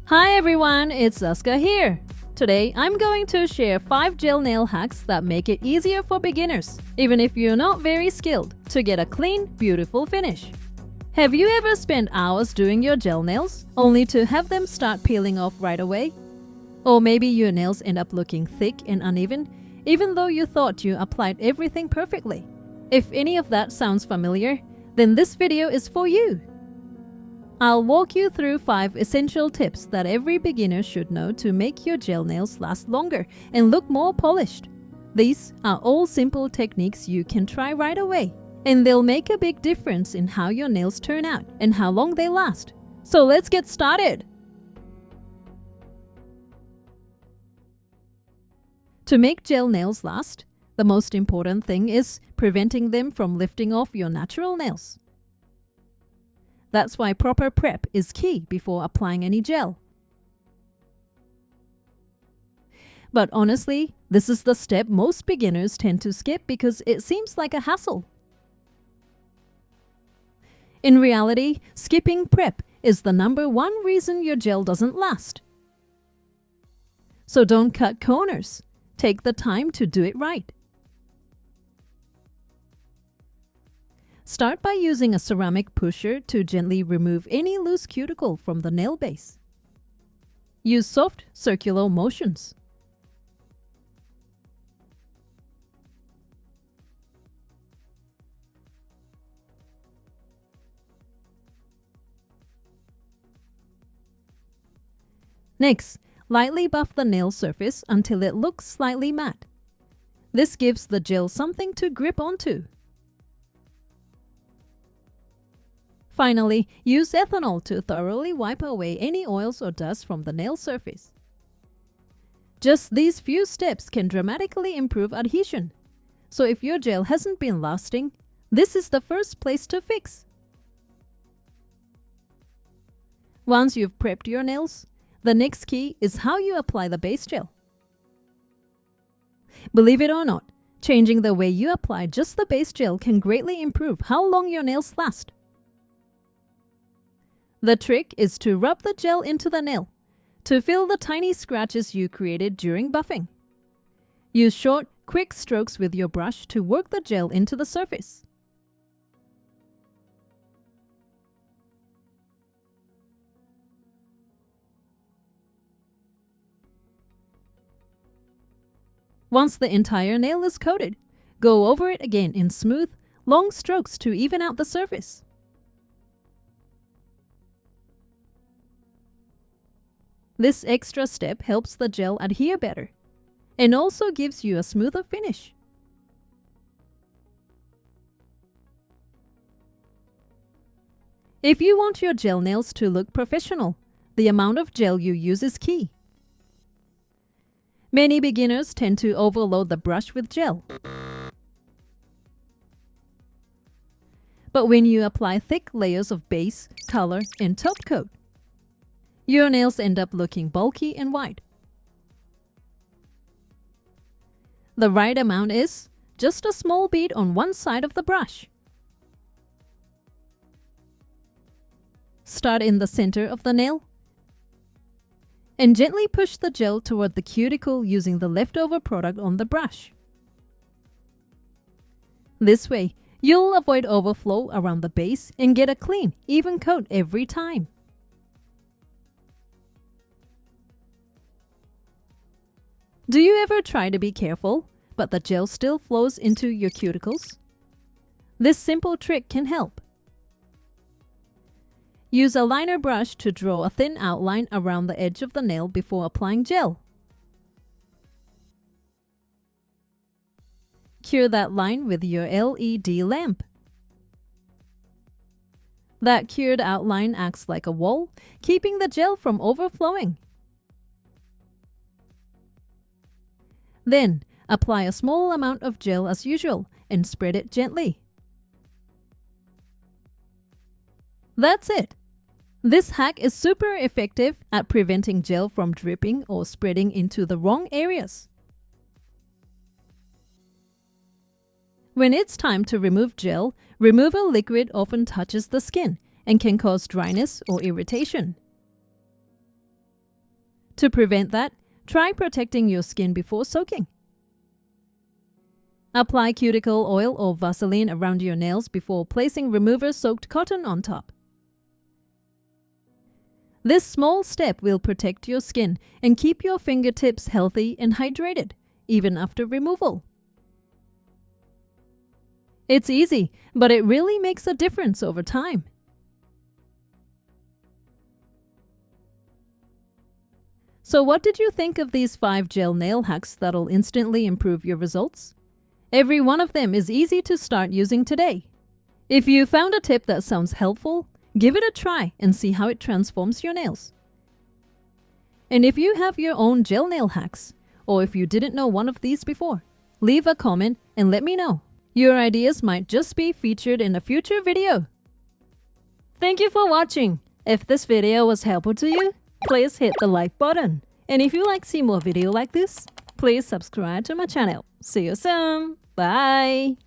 Hi everyone, it's ASKA here. Today, I'm going to share 5 gel nail hacks that make it easier for beginners, even if you're not very skilled, to get a clean, beautiful finish. Have you ever spent hours doing your gel nails, only to have them start peeling off right away? Or maybe your nails end up looking thick and uneven, even though you thought you applied everything perfectly. If any of that sounds familiar, then this video is for you. I'll walk you through 5 essential tips that every beginner should know to make your gel nails last longer and look more polished. These are all simple techniques you can try right away, and they'll make a big difference in how your nails turn out and how long they last. So let's get started! To make gel nails last, the most important thing is preventing them from lifting off your natural nails. That's why proper prep is key before applying any gel. But honestly, this is the step most beginners tend to skip because it seems like a hassle. In reality, skipping prep is the #1 reason your gel doesn't last. So don't cut corners. Take the time to do it right. Start by using a ceramic pusher to gently remove any loose cuticle from the nail base. Use soft, circular motions. Next, lightly buff the nail surface until it looks slightly matte. This gives the gel something to grip onto. Finally, use ethanol to thoroughly wipe away any oils or dust from the nail surface. Just these few steps can dramatically improve adhesion. So if your gel hasn't been lasting, this is the first place to fix. Once you've prepped your nails, the next key is how you apply the base gel. Believe it or not, changing the way you apply just the base gel can greatly improve how long your nails last. The trick is to rub the gel into the nail to fill the tiny scratches you created during buffing. Use short, quick strokes with your brush to work the gel into the surface. Once the entire nail is coated, go over it again in smooth, long strokes to even out the surface. This extra step helps the gel adhere better and also gives you a smoother finish. If you want your gel nails to look professional, the amount of gel you use is key. Many beginners tend to overload the brush with gel. But when you apply thick layers of base, color, and top coat, your nails end up looking bulky and wide. The right amount is just a small bead on one side of the brush. Start in the center of the nail and gently push the gel toward the cuticle using the leftover product on the brush. This way, you'll avoid overflow around the base and get a clean, even coat every time. Do you ever try to be careful, but the gel still flows into your cuticles? This simple trick can help. Use a liner brush to draw a thin outline around the edge of the nail before applying gel. Cure that line with your LED lamp. That cured outline acts like a wall, keeping the gel from overflowing. Then, apply a small amount of gel as usual and spread it gently. That's it! This hack is super effective at preventing gel from dripping or spreading into the wrong areas. When it's time to remove gel, removal liquid often touches the skin and can cause dryness or irritation. To prevent that, try protecting your skin before soaking. Apply cuticle oil or Vaseline around your nails before placing remover-soaked cotton on top. This small step will protect your skin and keep your fingertips healthy and hydrated, even after removal. It's easy, but it really makes a difference over time. So what did you think of these 5 gel nail hacks that'll instantly improve your results? Every one of them is easy to start using today. If you found a tip that sounds helpful, give it a try and see how it transforms your nails. And if you have your own gel nail hacks, or if you didn't know one of these before, leave a comment and let me know. Your ideas might just be featured in a future video. Thank you for watching. If this video was helpful to you, please hit the like button. And if you like to see more videos like this, please subscribe to my channel. See you soon. Bye.